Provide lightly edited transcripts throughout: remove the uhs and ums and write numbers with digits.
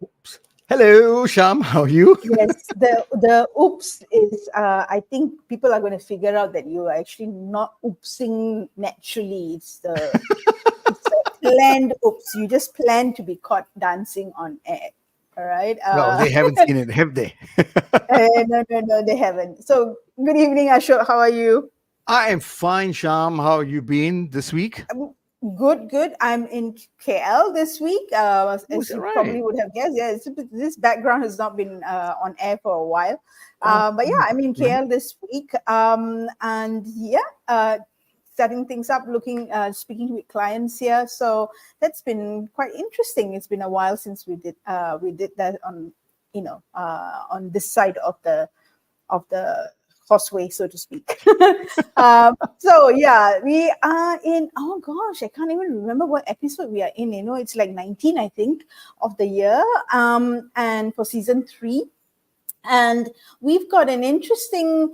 Oops. Hello, Sham. How are you? Yes, the oops is I think people are going to figure out that you are actually not oopsing naturally. It's a planned oops. You just plan to be caught dancing on air. All right. Well, they haven't seen it, have they? No, they haven't. So good evening, Ashok. How are you? I am fine, Sham. How have you been this week? Good. I'm in KL this week, Oh, as is that you right? probably would have guessed. Yeah, this background has not been on air for a while, Oh, but yeah, I'm in right. KL this week, and yeah, setting things up, speaking with clients here. So that's been quite interesting. It's been a while since we did that on on this side of the causeway, so to speak. So yeah, we are in. Oh gosh, I can't even remember what episode we are in. It's like 19, I think, of the year. And for season 3, and we've got an interesting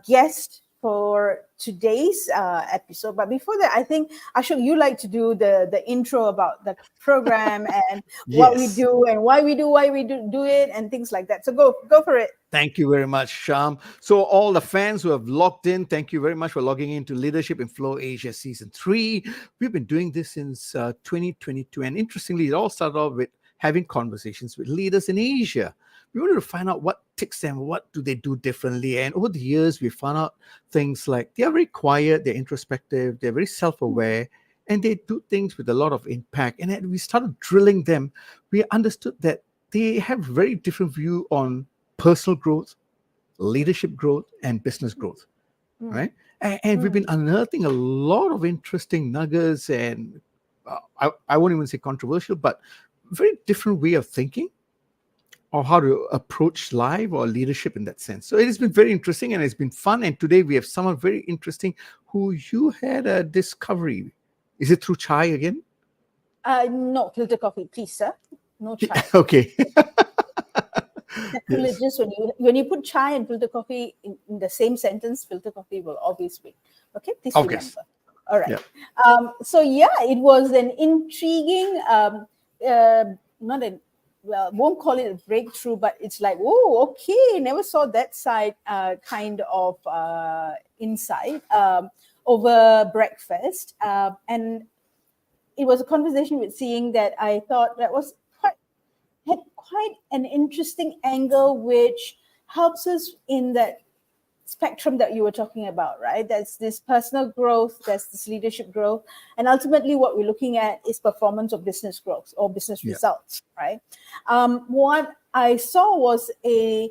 guest for today's episode. But before that, I think Ashok, you like to do the intro about the program and what we Yes. do and why we do it and things like that. So go for it. Thank you very much, Sham. So, all the fans who have logged in, thank you very much for logging into Leadership in Flow Asia Season 3. We've been doing this since 2022. And interestingly, it all started off with having conversations with leaders in Asia. We wanted to find out what ticks them, what do they do differently. And over the years, we found out things like they are very quiet, they're introspective, they're very self aware, and they do things with a lot of impact. And then we started drilling them. We understood that they have very different view on personal growth, leadership growth, and business growth, Mm, right? And we've been mm, unearthing a lot of interesting nuggets and I won't even say controversial, but very different way of thinking or how to approach life or leadership in that sense. So it has been very interesting and it's been fun. And today we have someone very interesting who you had a discovery. Is it through chai again? no, filter coffee, please, sir. No chai. Okay. Yes. Sacrilegious when you put chai and filter coffee in the same sentence, filter coffee will always win. Okay, please Okay. remember. All right. Yeah. So yeah, it was an intriguing, not an well, won't call it a breakthrough, but it's like, oh, okay, never saw that side kind of insight over breakfast, and it was a conversation with Seeing that I thought that was had quite an interesting angle, which helps us in that spectrum that you were talking about, right? That's this personal growth, that's this leadership growth, and ultimately what we're looking at is performance of business growth or business Yeah. results, right? What I saw was a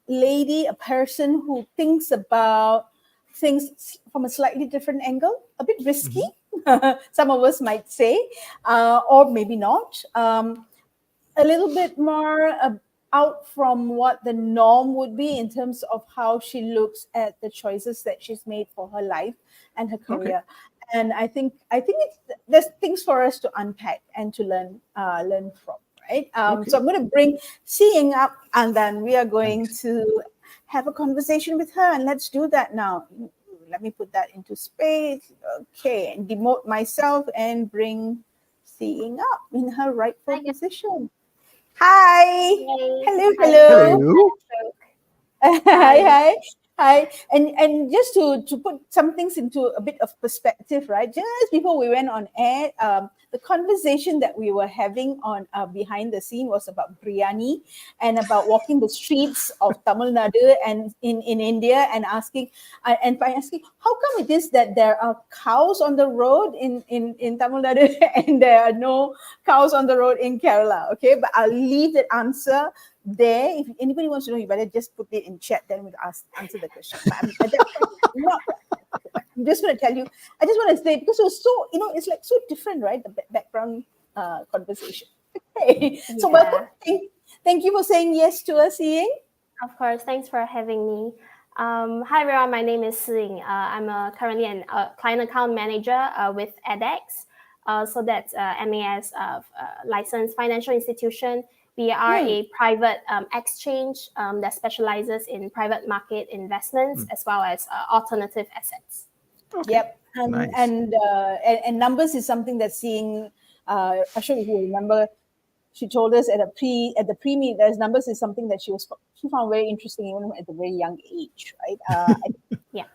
lady, a person who thinks about things from a slightly different angle, a bit risky, Mhm. some of us might say, or maybe not. A little bit more out from what the norm would be in terms of how she looks at the choices that she's made for her life and her Okay. career. And I think there's things for us to unpack and to learn from, right? So Okay. I'm going to bring Seeing up, and then we are going Thanks. to have a conversation with her. And let's do that now. Let me put that into space. Okay, and demote myself and bring Seeing up in her rightful Hi guys. position. Hi. Yay. Hello, Hi everyone. hello. Hello. Hi, Hi. hi, hi. And just to put some things into a bit of perspective, right? Just before we went on air, the conversation that we were having on behind the scene was about biryani and about walking the streets of Tamil Nadu and in India and by asking how come it is that there are cows on the road in Tamil Nadu and there are no cows on the road in Kerala. Okay, but I'll leave that answer there. If anybody wants to know, you better just put it in chat. Then we'll answer the question. But at that point, I'm just going to tell you. I just want to say because it was so it's like so different, right? The background conversation. Okay, so welcome. Yeah, Thank you for saying yes to us, Seeing. of course. Thanks for having me. Hi everyone. My name is Si Ying. I'm currently an client account manager with edX. So that's MAS licensed financial institution. We are Hmm. a private exchange that specializes in private market investments Mm. as well as alternative assets. Okay. Yep, and Nice. and, uh, and and numbers is something that Seeing. Ashok, if you remember, she told us at the pre-meet, there's numbers is something that she found very interesting even at a very young age, right? Yeah.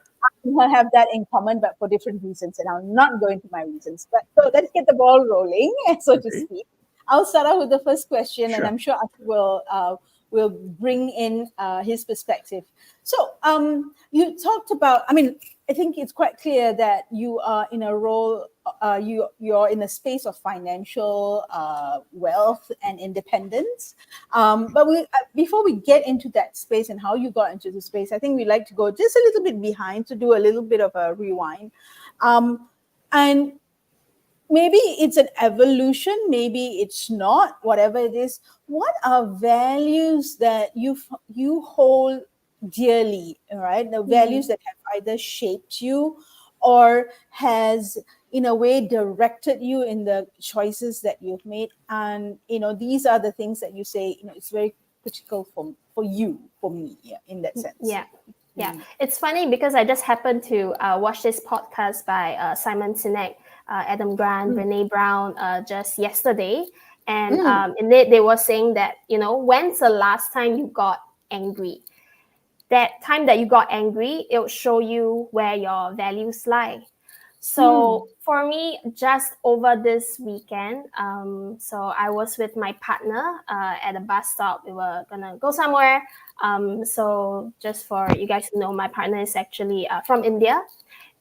I have that in common, but for different reasons, and I'll not go into my reasons. But so let's get the ball rolling, so to speak. I'll start out with the first question, and I'm sure Atul will bring in his perspective. So, you talked about. I mean, I think it's quite clear that you are in a role. You're in a space of financial wealth and independence. But before we get into that space and how you got into the space, I think we'd like to go just a little bit behind to do a little bit of a rewind. And maybe it's an evolution, maybe it's not, whatever it is. What are values that you hold dearly, right? The values that have either shaped you or has in a way directed you in the choices that you've made. And these are the things that you say, it's very critical for you, for me, in that sense. Yeah. It's funny because I just happened to watch this podcast by Simon Sinek, Adam Grant, Brene Brown just yesterday. And in it, they were saying that, when's the last time you got angry? That time that you got angry, it will show you where your values lie. So for me, just over this weekend, so I was with my partner at a bus stop. We were gonna go somewhere. So just for you guys to know, my partner is actually from India,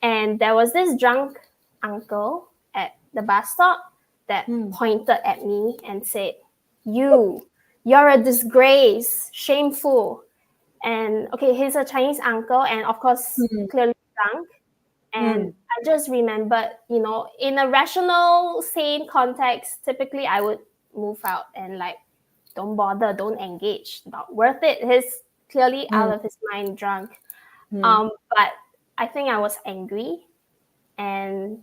and there was this drunk uncle at the bus stop that pointed at me and said, "You're a disgrace, shameful." And okay, he's a Chinese uncle, and of course, clearly drunk. And I just remembered, in a rational, sane context, typically I would move out and don't bother, don't engage, not worth it. He's clearly out of his mind, drunk. But I think I was angry, and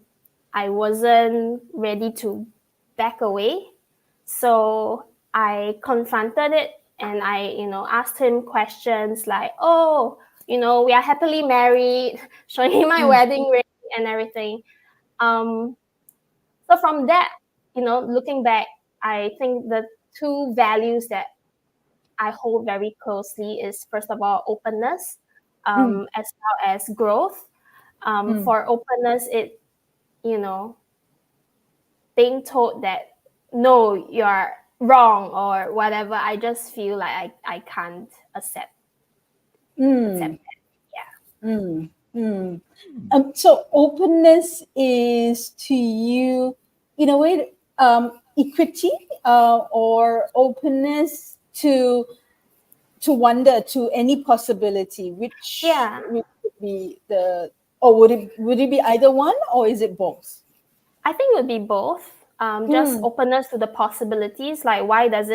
I wasn't ready to back away. So I confronted it, and I, asked him questions like, "Oh, we are happily married," showing him my wedding ring and everything. So from that, looking back, I think the two values that I hold very closely is, first of all, openness, as well as growth. For openness, it, being told that, no, you're wrong or whatever, I just feel like I can't accept that. So openness is to you, in a way, equity, or openness to wonder, to any possibility, which would be or would it be either one, or is it both? I think it would be both. Just openness to the possibilities. Like, why does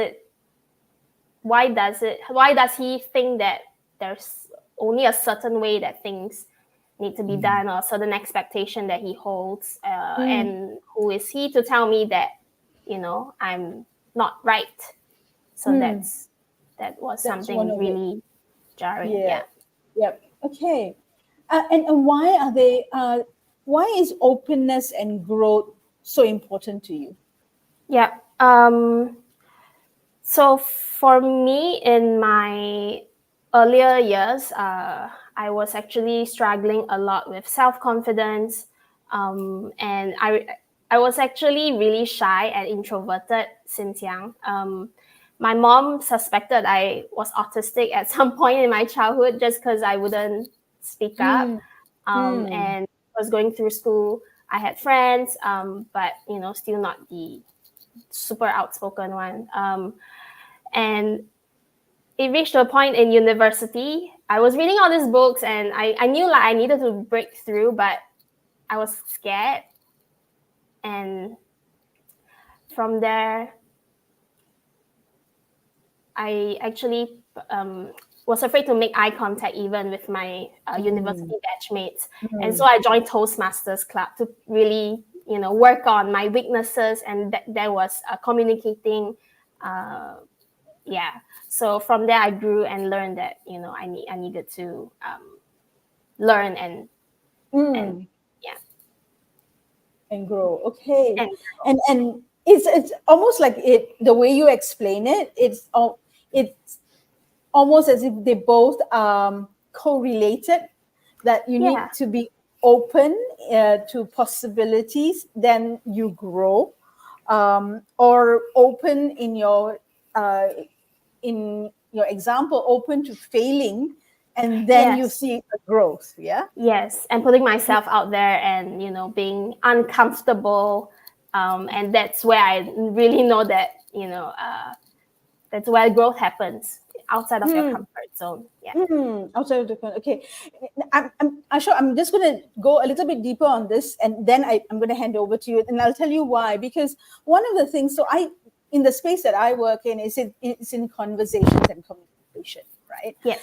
he think that there's only a certain way that things need to be done, or a certain expectation that he holds, and who is he to tell me that I'm not right? So that was something really jarring. Yep. Okay. And why are they? Why is openness and growth so important to you? Yeah. So for me, in my earlier years, I was actually struggling a lot with self-confidence, and I was actually really shy and introverted since young. My mom suspected I was autistic at some point in my childhood just because I wouldn't speak up. And I was going through school. I had friends, but still not the super outspoken one. And it reached a point in university. I was reading all these books, and I knew I needed to break through, but I was scared. And from there, I actually was afraid to make eye contact even with my university batchmates. And so I joined Toastmasters Club to really, work on my weaknesses, and that was communicating. So from there, I grew and learned that I needed to learn and grow. Okay. And And it's almost like the way you explain it, it's almost as if they both correlated, that you need Yeah. to be open to possibilities, then you grow, or open in your example, open to failing, and then you Yes. see a growth. Yeah. Yes, and putting myself out there and, you know, being uncomfortable. And that's where I really know that, you know, that's where growth happens, outside of your comfort zone. Yeah. Outside of the okay. I'm sure I'm just going to go a little bit deeper on this, and then I'm going to hand over to you, and I'll tell you why. Because one of the things, in the space that I work in, it's in conversations and communication, right? Yes.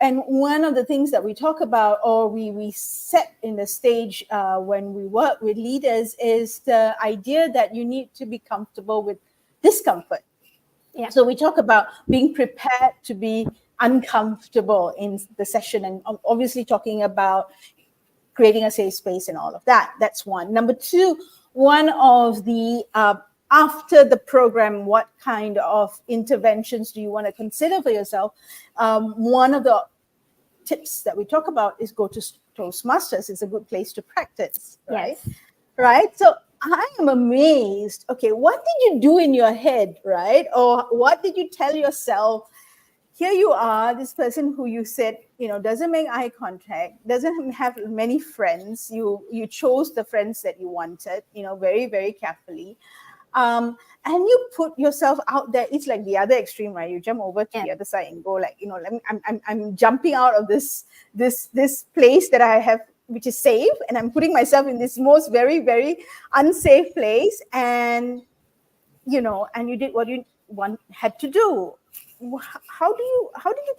And one of the things that we talk about, or we set in the stage when we work with leaders, is the idea that you need to be comfortable with discomfort. Yeah. So we talk about being prepared to be uncomfortable in the session, and obviously talking about creating a safe space and all of that. That's one. Number two, one of the after the program, what kind of interventions do you want to consider for yourself? One of the tips that we talk about is go to Toastmasters. It's a good place to practice, right? Yes. Right. So I am amazed. Okay, what did you do in your head, right? Or what did you tell yourself? Here you are, this person who you said, doesn't make eye contact, doesn't have many friends. You chose the friends that you wanted, very, very carefully. And you put yourself out there. It's like the other extreme, right? You jump over to the other side and go like, I'm jumping out of this place that I have, which is safe, and I'm putting myself in this most very, very unsafe place. And, and you did what you had to do. How did you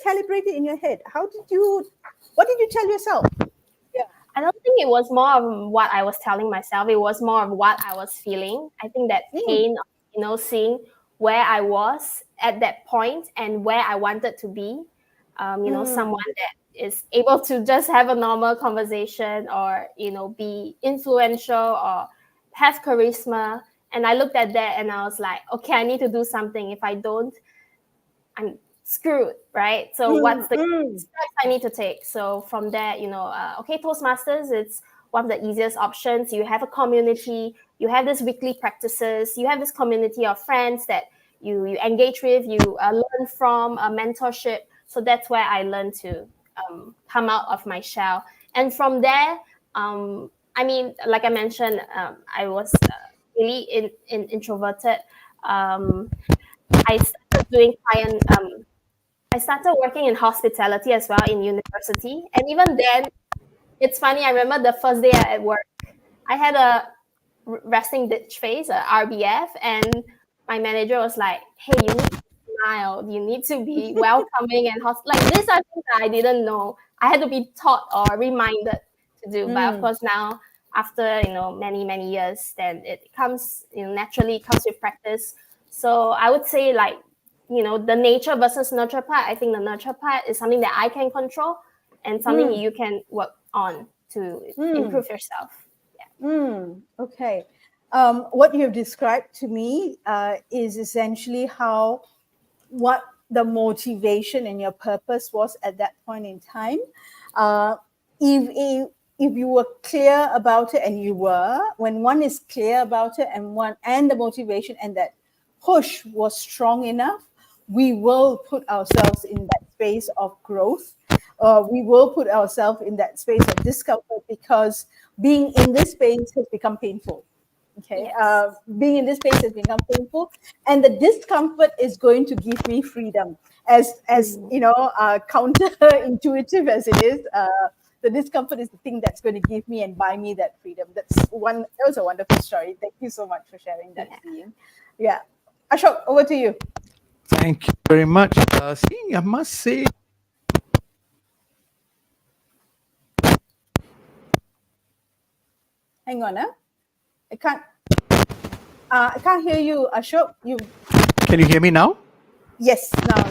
calibrate it in your head? What did you tell yourself? Yeah. I don't think it was more of what I was telling myself. It was more of what I was feeling. I think that pain, seeing where I was at that point and where I wanted to be, someone that is able to just have a normal conversation, or, be influential or have charisma. And I looked at that and I was like, okay, I need to do something. If I don't, I'm screwed, right? So what's the steps I need to take? So from there, okay, Toastmasters, it's one of the easiest options. You have a community, you have this weekly practices, you have this community of friends that you engage with, you learn from, a mentorship. So that's where I learned to come out of my shell. And from there, like I mentioned, I was really introverted. I started doing I started working in hospitality as well in university. And even then, it's funny, I remember the first day at work, I had a resting bitch face, a RBF, and my manager was like, hey, you need to smile, you need to be welcoming, and like, these are things that I didn't know. I had to be taught or reminded to do. But of course now, after many, many years, then it comes, naturally comes with practice. So I would say, like, the nature versus nurture part, I think the nurture part is something that I can control and something you can work on to improve yourself. Yeah. Okay. What you have described to me is essentially what the motivation and your purpose was at that point in time. If you were clear about it, and you were, when one is clear about it, and the motivation and that push was strong enough, we will put ourselves in that space of growth. We will put ourselves in that space of discomfort, because being in this space has become painful. Okay, yes. Being in this space has become painful, and the discomfort is going to give me freedom. As counterintuitive as it is, the discomfort is the thing that's going to give me and buy me that freedom. That was a wonderful story. Thank you so much for sharing that, Si Ying. Yeah, Ashok, over to you. Thank you very much. See, I must say, Hang on, I can't hear you, Ashok. can you hear me now? Yes, now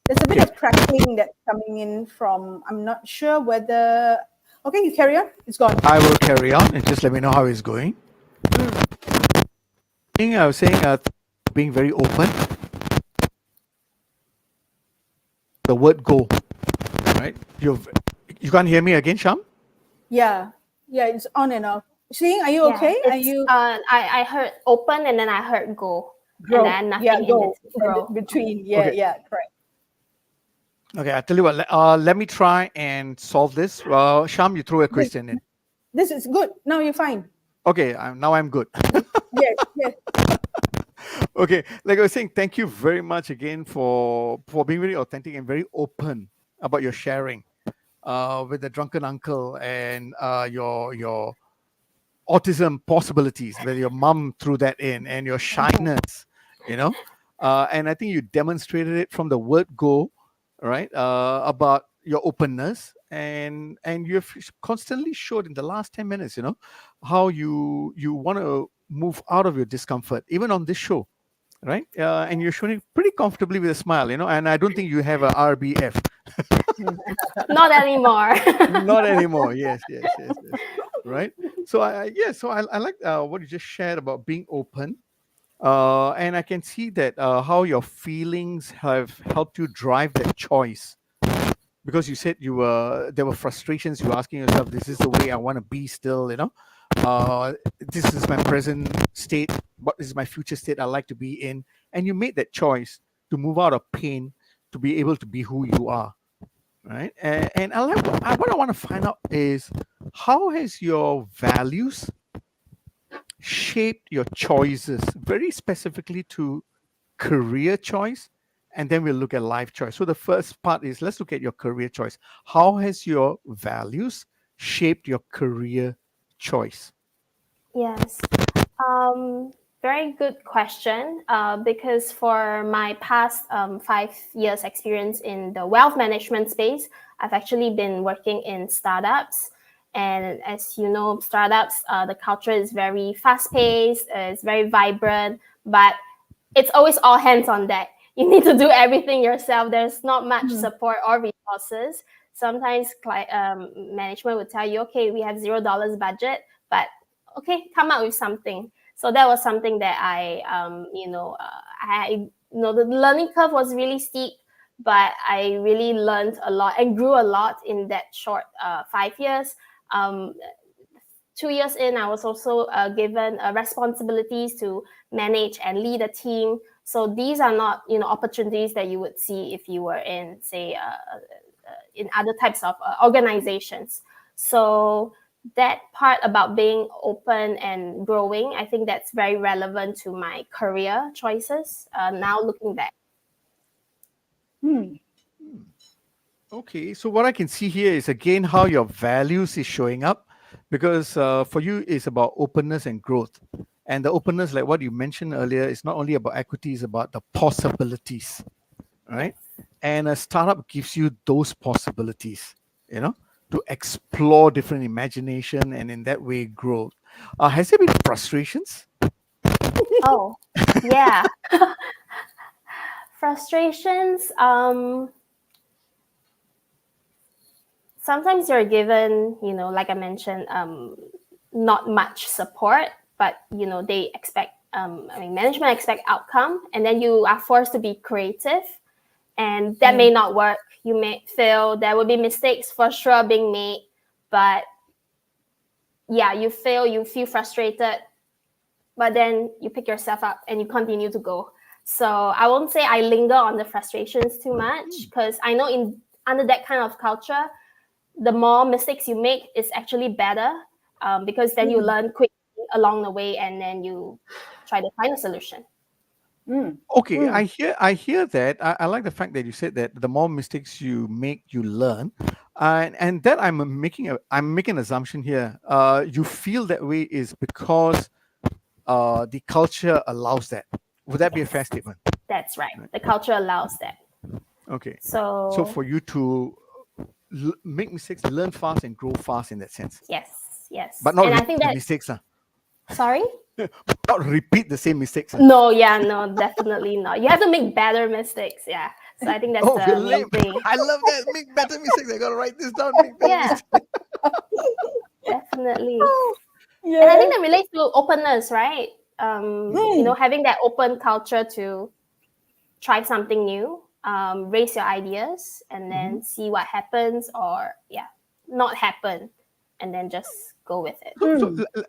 there's a bit of crackling that's coming in from. I'm not sure whether. Okay, you carry on. It's gone. I will carry on and just let me know how it's going. I was saying being very open. The word go, right? You can't hear me again, Sham? Yeah, it's on and off. Si Ying, are you Yeah, okay? Are it's you I heard open and then I heard go grow? and then nothing Yeah, in go grow. between. Yeah, Okay. yeah, correct. Okay, I tell you what. Let me try and solve this. Sham, you threw a question in. This is good. Now you're fine. Okay, now I'm good. Yes. Okay, like I was saying, thank you very much again for being very authentic and very open about your sharing with the drunken uncle and your autism possibilities, where your mom threw that in, and your shyness, you know. And I think you demonstrated it from the word go, right? About your openness, and you've constantly showed in the last 10 minutes, you know, how you want to move out of your discomfort, even on this show, right? And you're showing it pretty comfortably with a smile, you know. And I don't think you have a RBF. Not anymore. Not anymore. Yes. Right. So I like what you just shared about being open. And I can see that how your feelings have helped you drive that choice, because you said there were frustrations. You were asking yourself, "This is the way I want to be still," you know. This is my present state. What is my future state I like to be in? And you made that choice to move out of pain to be able to be who you are, right? And what I want to find out is, how has your values shaped your choices, very specifically to career choice, and then we'll look at life choice. So the first part is, let's look at your career choice. How has your values shaped your career choice? Yes. Very good question. Because for my past 5 years experience in the wealth management space, I've actually been working in startups. And as you know, startups, the culture is very fast paced, it's very vibrant, but it's always all hands on deck. You need to do everything yourself. There's not much support or resources. Sometimes management would tell you, okay, we have $0 budget, but okay, come up with something. So that was something that the learning curve was really steep, but I really learned a lot and grew a lot in that short 5 years. 2 years in, I was also given responsibilities to manage and lead a team. So these are not, opportunities that you would see if you were in, say, in other types of organizations. So that part about being open and growing, I think that's very relevant to my career choices. Now looking back. Okay, so what I can see here is again how your values is showing up, because for you it's about openness and growth. And the openness, like what you mentioned earlier, is not only about equity, it's about the possibilities, right? And a startup gives you those possibilities, to explore different imagination and in that way grow. Has there been frustrations? Oh, yeah. Frustrations. Sometimes you're given, like I mentioned, not much support, but they expect, management expect outcome, and then you are forced to be creative, and that may not work. You may fail. There will be mistakes for sure being made, but yeah, you fail, you feel frustrated, but then you pick yourself up and you continue to go. So I won't say I linger on the frustrations too much, because I know under that kind of culture, the more mistakes you make is actually better, because then you learn quickly along the way, and then you try to find a solution. Okay, I hear that. I like the fact that you said that the more mistakes you make, you learn, and that I'm making an assumption here. You feel that way is because the culture allows that. Would that be a fair statement? That's right. The culture allows that. Okay. So for you to make mistakes, learn fast, and grow fast in that sense. Yes. But not and I repeat think the that mistakes. Sorry? Not repeat the same mistakes. No, definitely not. You have to make better mistakes. Yeah. So I think that's the main thing. I love that. Make better mistakes. I gotta write this down. Make better mistakes. Definitely. Yeah. And I think that relates to openness, right? Having that open culture to try something new, raise your ideas, and then see what happens, or not happen, and then just go with it.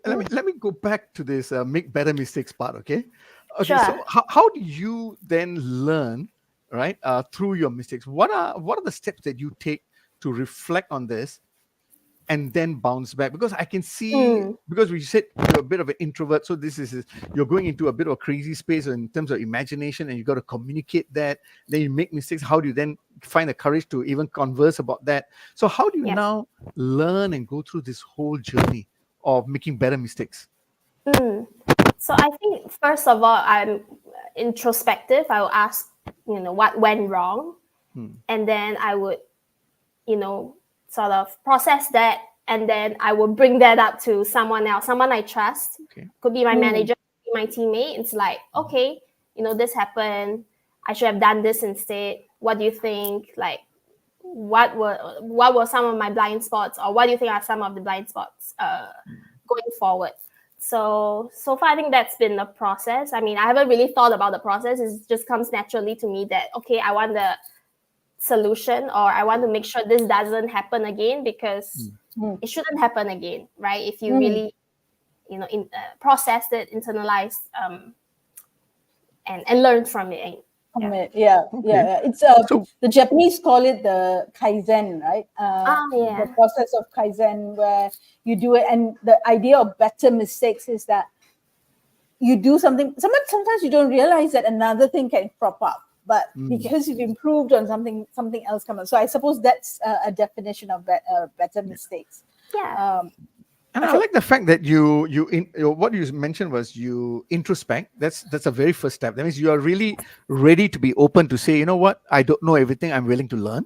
Let me go back to this make better mistakes part. Okay. Sure. So how do you then learn, right? Through your mistakes, what are the steps that you take to reflect on this and then bounce back? Because I can see, because we said you're a bit of an introvert, so this is you're going into a bit of a crazy space in terms of imagination, and you got to communicate that. Then you make mistakes. How do you then find the courage to even converse about that? So how do you now learn and go through this whole journey of making better mistakes? So I think first of all, I'm introspective. I will ask, what went wrong, and then I would, sort of process that, and then I will bring that up to someone else, someone I trust. Could be my manager, could be my teammate. It's like, okay, this happened. I should have done this instead. What do you think? Like, what were some of my blind spots, or what do you think are some of the blind spots going forward? So far, I think that's been the process. I mean, I haven't really thought about the process. It just comes naturally to me that, okay, I want the solution, or I want to make sure this doesn't happen again, because it shouldn't happen again, right? If you really, process it, internalize, and learn from it. It's the Japanese call it the Kaizen, right? The process of Kaizen, where you do it, and the idea of better mistakes is that you do something. Sometimes you don't realize that another thing can crop up, but because you've improved on something else comes. So I suppose that's a definition of better mistakes. And I like the fact that what you mentioned was you introspect. That's a very first step. That means you are really ready to be open to say, you know what, I don't know everything. I'm willing to learn,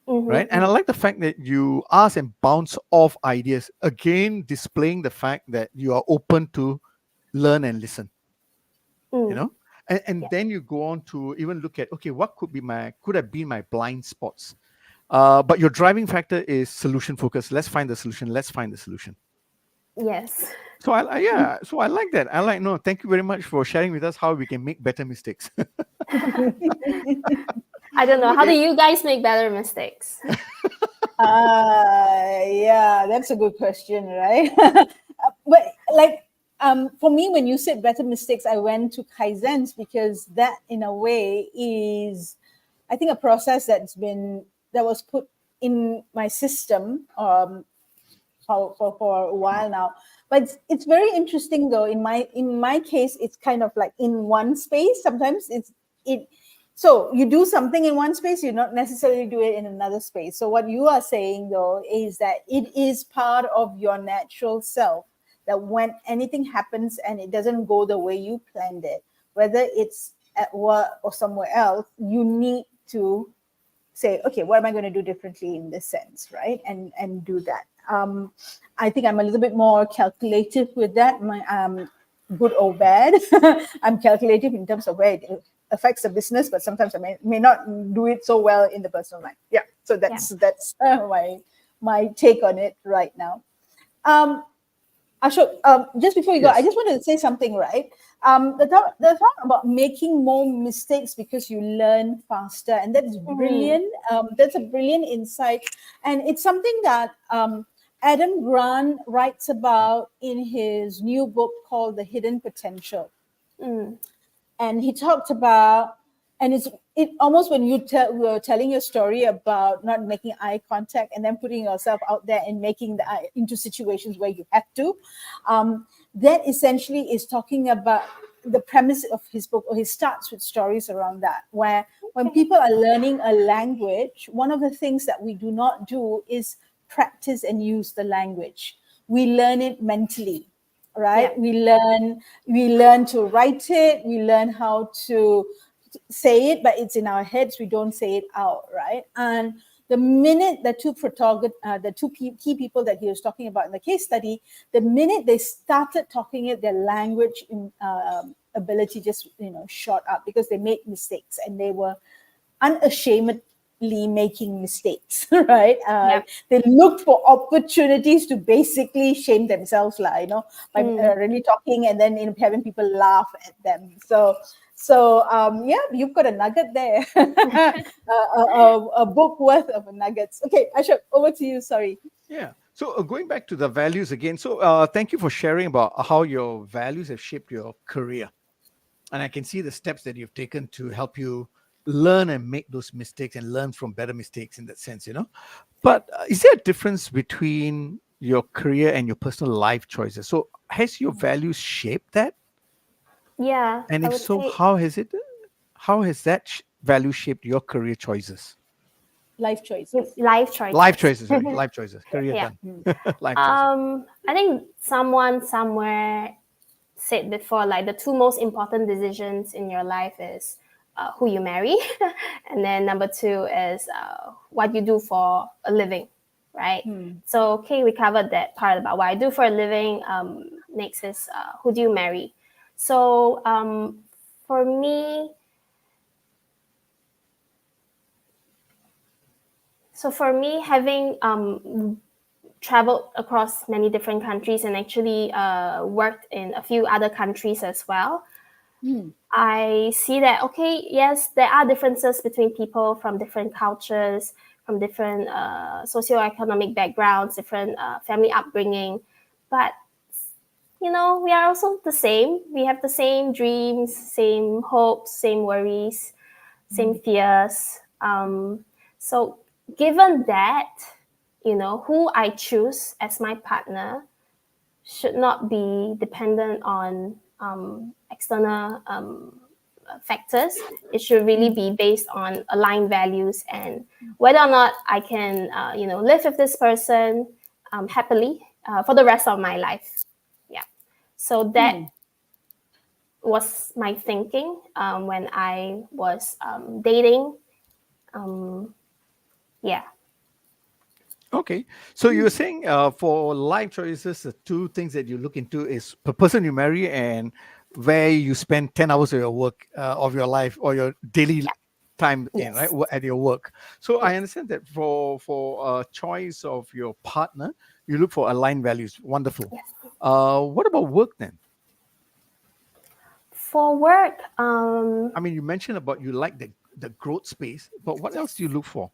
right? And I like the fact that you ask and bounce off ideas, again displaying the fact that you are open to learn and listen. And then you go on to even look at, okay, what could have been my blind spots, but your driving factor is solution focus. Let's find the solution. Yes. So I like that. Thank you very much for sharing with us how we can make better mistakes. I don't know. How do you guys make better mistakes? That's a good question, right? But for me, when you said better mistakes, I went to Kaizens, because that in a way is, I think, a process that was put in my system for a while now. But it's very interesting though. In my case, it's kind of like in one space. Sometimes so you do something in one space, you not necessarily do it in another space. So what you are saying though is that it is part of your natural self, that when anything happens and it doesn't go the way you planned it, whether it's at work or somewhere else, you need to say, okay, what am I going to do differently in this sense, right? And do that. I think I'm a little bit more calculative with that. Good or bad, I'm calculative in terms of where it affects the business, but sometimes I may not do it so well in the personal life. So that's my take on it right now. Ashok, just before you go, I just wanted to say something, right? The thought about making more mistakes because you learn faster, and that's brilliant. That's a brilliant insight, and it's something that Adam Grant writes about in his new book called The Hidden Potential. And he talked about, and it almost when you were telling your story about not making eye contact and then putting yourself out there and making into situations where you have to, that essentially is talking about the premise of his book, or he starts with stories around that, where when people are learning a language, one of the things that we do not do is practice and use the language. We learn it mentally, right? We learn to write it. We learn how to say it, but it's in our heads. We don't say it out, right? And the minute the two key people that he was talking about in the case study, the minute they started talking it, their language ability just shot up, because they made mistakes and they were unashamed making mistakes, right? Yep. They looked for opportunities to basically shame themselves, by really talking and then having people laugh at them. So yeah, you've got a nugget there, a book worth of nuggets. Okay, Ashok, over to you. Sorry. Yeah. So going back to the values again. So thank you for sharing about how your values have shaped your career. And I can see the steps that you've taken to help you learn and make those mistakes and learn from better mistakes in that sense, But is there a difference between your career and your personal life choices? So has your values shaped that? Yeah, And I if would so, say how has that value shaped your career choices? Life choices. life Life choices. choices, sorry, life choices. Career Yeah. done. Life choices. I think someone somewhere said before, like the two most important decisions in your life is who you marry, and then number two is what you do for a living, right? So, okay, we covered that part about what I do for a living. Next is who do you marry? So, for me, having traveled across many different countries and actually worked in a few other countries as well, I see that, okay, yes, there are differences between people from different cultures, from different socioeconomic backgrounds, different family upbringing. But, we are also the same. We have the same dreams, same hopes, same worries, same fears. So given that, who I choose as my partner should not be dependent on external factors. It should really be based on aligned values and whether or not I can, live with this person happily for the rest of my life. Yeah. So that was my thinking when I was dating. Yeah. Okay. So you were saying for life choices, the two things that you look into is the person you marry and where you spend 10 hours of your work, of your life or your daily time in, right? Yes. At your work. So I Yes. understand that for a choice of your partner, you look for aligned values. Wonderful. Yes. What about work then? For work, I mean, you mentioned about you like the growth space, but what else do you look for?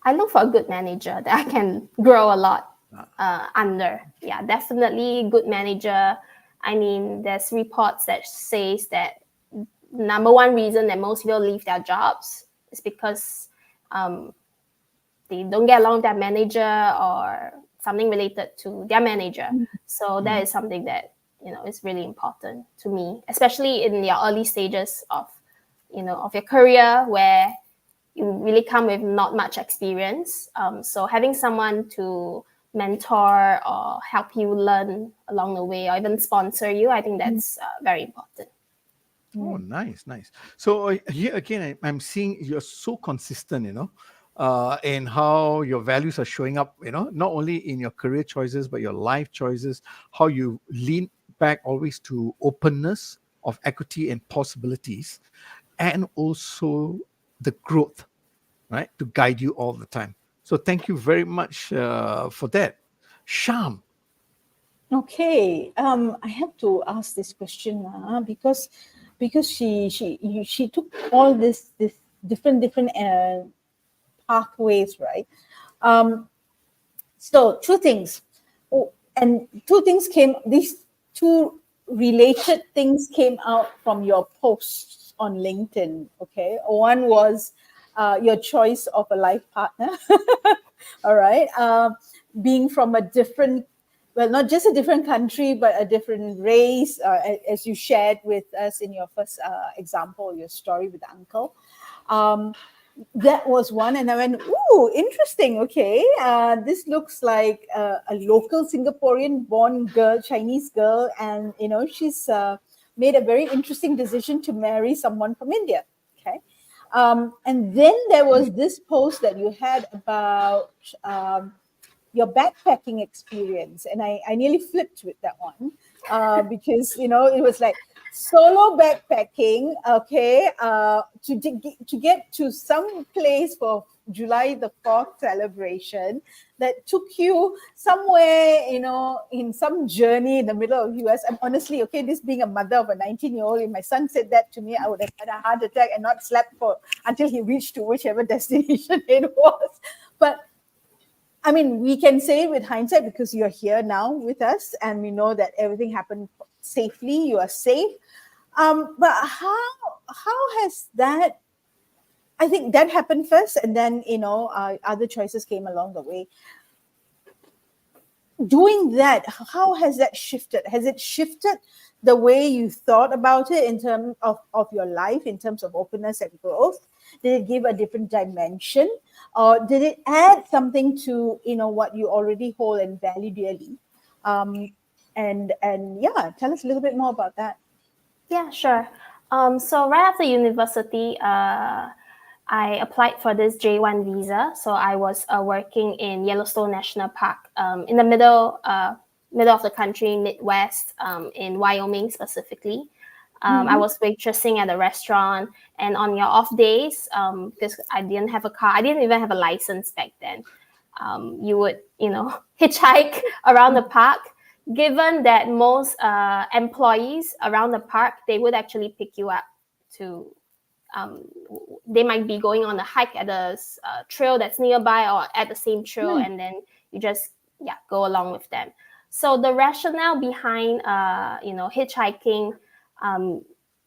I look for a good manager that I can grow a lot Ah. under. Yeah, definitely good manager. I mean, there's reports that says that number one reason that most people leave their jobs is because they don't get along with their manager or something related to their manager. So that is something that is really important to me, especially in your early stages of of your career where you really come with not much experience. So having someone to mentor or help you learn along the way or even sponsor you, I think that's very important. Oh, nice, nice. So here again, I'm seeing you're so consistent, in how your values are showing up, not only in your career choices, but your life choices, how you lean back always to openness of equity and possibilities, and also the growth, right, to guide you all the time. So thank you very much for that. Sham. Okay, I have to ask this question because she took all this different pathways, right? So two things, and two things came. These two related things came out from your posts on LinkedIn. Okay, one was your choice of a life partner. All right, being from a different, well, not just a different country, but a different race, as you shared with us in your first example, your story with Uncle. That was one, and I went, "Ooh, interesting. Okay, this looks like a local Singaporean-born girl, Chinese girl, and she's made a very interesting decision to marry someone from India." Okay, and then there was this post that you had about your backpacking experience, and I nearly flipped with that one because it was like, solo backpacking, okay, to get to some place for July the 4th celebration that took you somewhere, in some journey in the middle of US. And honestly, okay, this being a mother of a 19-year-old, if my son said that to me, I would have had a heart attack and not slept until he reached to whichever destination it was. But I mean, we can say it with hindsight because you're here now with us and we know that everything happened safely, you are safe. But how has that, I think that happened first and then, other choices came along the way. Doing that, how has that shifted? Has it shifted the way you thought about it in terms of your life, in terms of openness and growth? Did it give a different dimension? Or did it add something to, what you already hold and value dearly? And yeah, tell us a little bit more about that. Yeah, sure. So right after university, I applied for this J1 visa. So I was working in Yellowstone National Park, in the middle of the country, Midwest, in Wyoming specifically. I was waitressing at a restaurant, and on your off days, because I didn't have a car, I didn't even have a license back then. You would, hitchhike around the park. Given that most employees around the park, they would actually pick you up to. They might be going on a hike at a trail that's nearby or at the same trail, and then you just go along with them. So the rationale behind hitchhiking,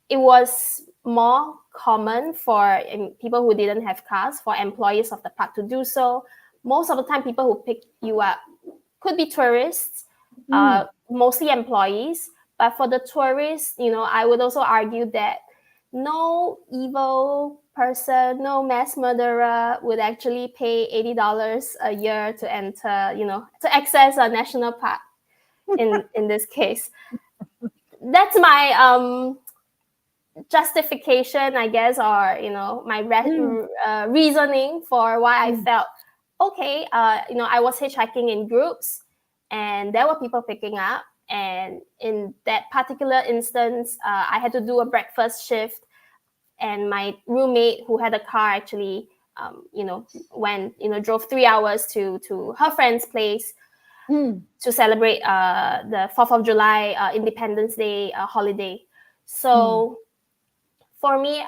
it was more common for people who didn't have cars, for employees of the park to do so. Most of the time, people who pick you up could be tourists, mostly employees. But for the tourists, I would also argue that no evil person, no mass murderer would actually pay $80 a year to enter, to access a national park. In this case, that's my justification, I guess, or my reasoning for why I felt okay. I was hitchhiking in groups, and there were people picking up. And in that particular instance, I had to do a breakfast shift, and my roommate, who had a car, actually, drove 3 hours to her friend's place to celebrate the 4th of July, Independence Day holiday. So for me,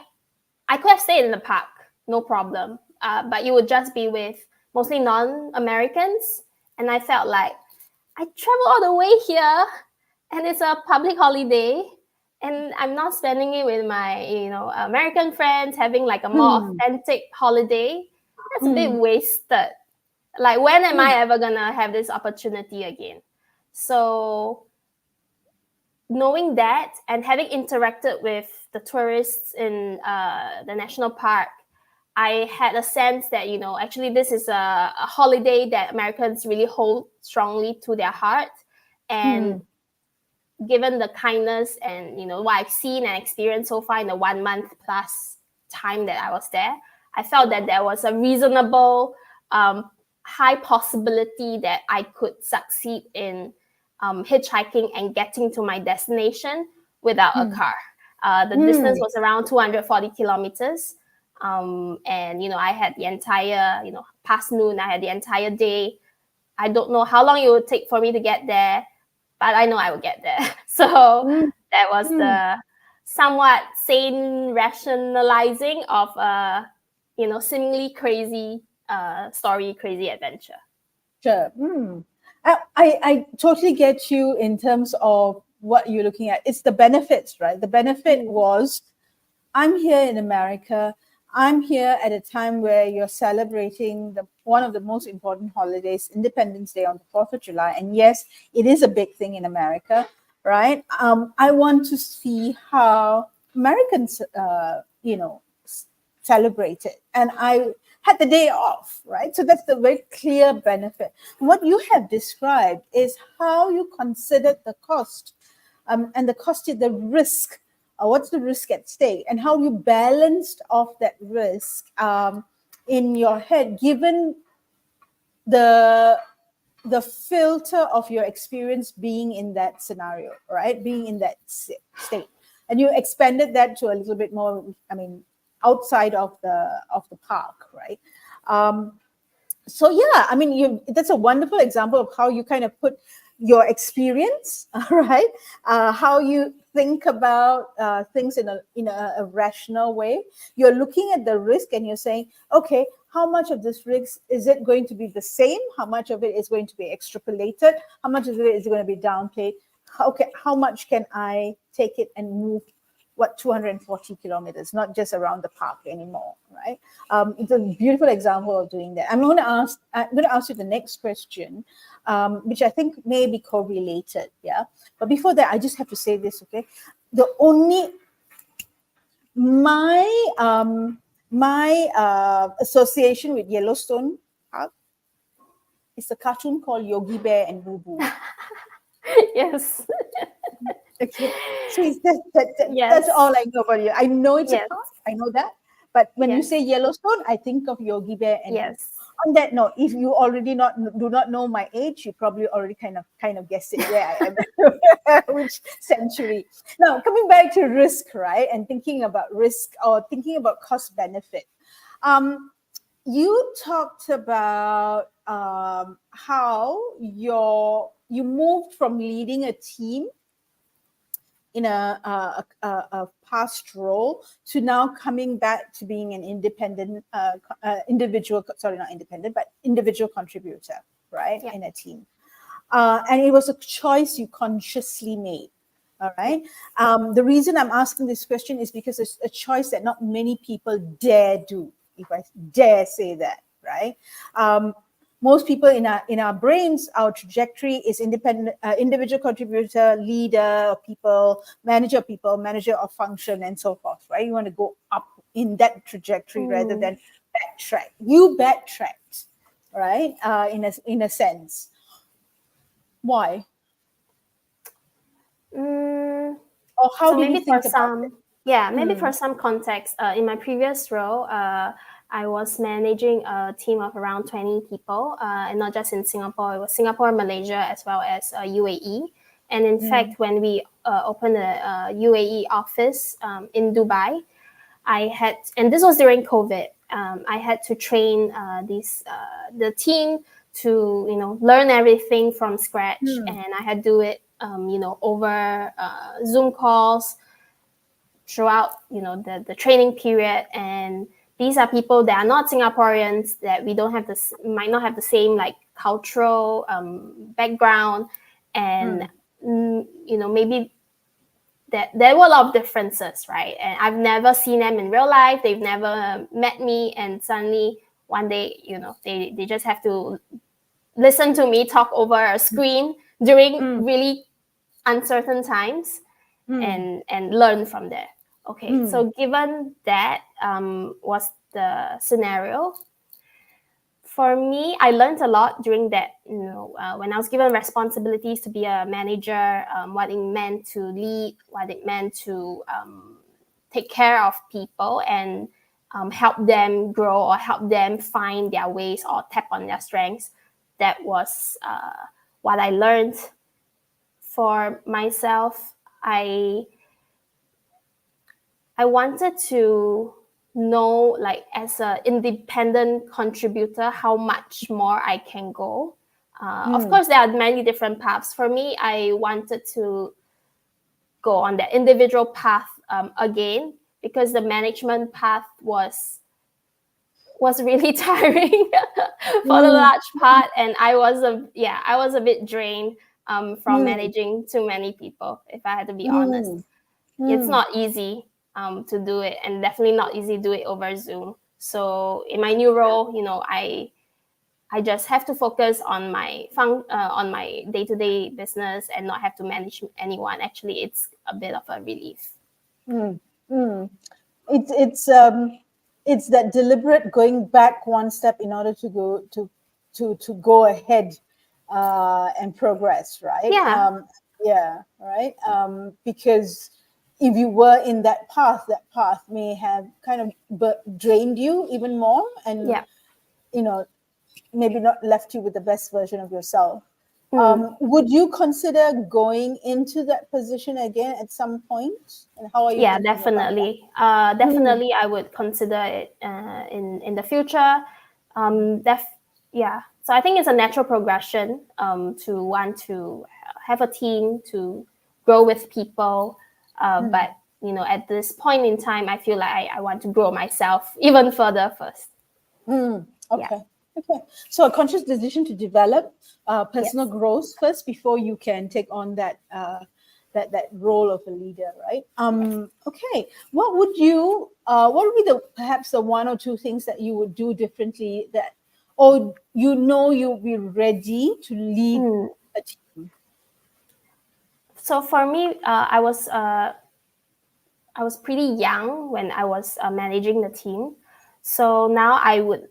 I could have stayed in the park, no problem. But you would just be with mostly non-Americans, and I felt like I traveled all the way here, and it's a public holiday, and I'm not spending it with my, American friends, having like a more authentic holiday. That's a bit wasted. Like, when am I ever gonna have this opportunity again? So knowing that and having interacted with the tourists in the national park, I had a sense that, actually this is a holiday that Americans really hold strongly to their heart. And given the kindness and, what I've seen and experienced so far in the 1 month plus time that I was there, I felt that there was a reasonable, high possibility that I could succeed in hitchhiking and getting to my destination without a car. The distance was around 240 kilometers. And, I had the entire, past noon, I had the entire day. I don't know how long it would take for me to get there, but I know I would get there. So that was the somewhat sane rationalizing of seemingly crazy story, crazy adventure. Sure. I totally get you in terms of what you're looking at. It's the benefits, right? The benefit was, I'm here in America. I'm here at a time where you're celebrating one of the most important holidays, Independence Day, on the 4th of July. And yes, it is a big thing in America, right? I want to see how Americans, celebrate it. And I had the day off, right? So that's the very clear benefit. What you have described is how you considered the cost, and the risk. What's the risk at stake, and how you balanced off that risk in your head, given the filter of your experience being in that scenario, right? Being in that state. and you expanded that to a little bit more, I mean, outside of the park, right? So yeah, I mean, that's a wonderful example of how you kind of put your experience, right? How you think about things in a rational way. You're looking at the risk and you're saying, okay, how much of this risk is it going to be the same? How much of it is going to be extrapolated? How much of it is going to be downplayed? How much can I take it and move 240 kilometers, not just around the park anymore, right? It's a beautiful example of doing that. I'm going to ask you the next question, which I think may be correlated, yeah. But before that, I just have to say this, okay? My association with Yellowstone Park is a cartoon called Yogi Bear and Boo Boo. Yes. Okay. So Yes. that's all I know about you. I know it's Yes. a park, I know that. But when you Yes. say Yellowstone, I think of Yogi Bear and Yes. on that note, if you already do not know my age, you probably already kind of guessed it where I am, which century. Now, coming back to risk, right? And thinking about risk or thinking about cost benefit. You talked about how you moved from leading a team in a past role to now coming back to being an independent individual, sorry, not independent, but individual contributor, right, Yeah. in a team. And it was a choice you consciously made. All right. The reason I'm asking this question is because it's a choice that not many people dare do, if I dare say that, right? Most people in our brains, our trajectory is independent, individual contributor, leader of people, manager of function, and so forth, right? You want to go up in that trajectory rather than backtrack. You backtracked, right? In a sense. Why? Or how So did you maybe think for about some, it? maybe for some context, in my previous role, I was managing a team of around 20 people, and not just in Singapore. It was Singapore, Malaysia, as well as UAE. And in fact, when we opened a UAE office in Dubai, I had, and this was during COVID, I had to train the team to learn everything from scratch, and I had to do it over Zoom calls throughout the training period. And these are people that are not Singaporeans, that we don't have might not have the same like cultural background, and maybe that there were a lot of differences, right? And I've never seen them in real life. They've never met me, and suddenly one day, they just have to listen to me talk over a screen during really uncertain times, and learn from there. Okay, so given that was the scenario, for me, I learned a lot during that, when I was given responsibilities to be a manager, what it meant to lead, what it meant to take care of people and help them grow or help them find their ways or tap on their strengths. That was what I learned. For myself, I wanted to know, like, as an independent contributor, how much more I can go. Of course, there are many different paths. For me, I wanted to go on that individual path again, because the management path was really tiring for the large part, and I was a bit drained from managing too many people, if I had to be honest. It's not easy to do it, and definitely not easy to do it over Zoom. So in my new role, I just have to focus on my day-to-day business and not have to manage anyone. Actually, it's a bit of a relief. It's that deliberate going back one step in order to go ahead and progress, right? Right. Because if you were in that path may have kind of drained you even more, and maybe not left you with the best version of yourself. Would you consider going into that position again at some point? And how are you Yeah, thinking about that? definitely. Definitely, I would consider it in the future. Yeah. So I think it's a natural progression to want to have a team, to grow with people. But at this point in time, I feel like I want to grow myself even further first. Yeah. Okay. Okay. So a conscious decision to develop personal Yes. growth first before you can take on that that role of a leader, right? Okay. What would be the perhaps the one or two things that you would do differently that, or you'll be ready to lead a team? So for me, I was pretty young when I was managing the team. So now I would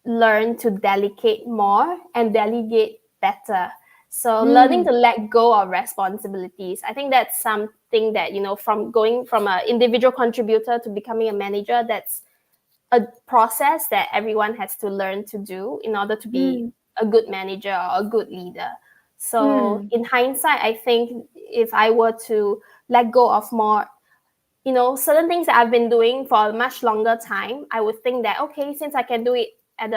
learn to delegate more and delegate better. So learning to let go of responsibilities. I think that's something that, from going from an individual contributor to becoming a manager, that's a process that everyone has to learn to do in order to be a good manager or a good leader. So in hindsight, I think if I were to let go of more, certain things that I've been doing for a much longer time, I would think that, okay, since I can do it in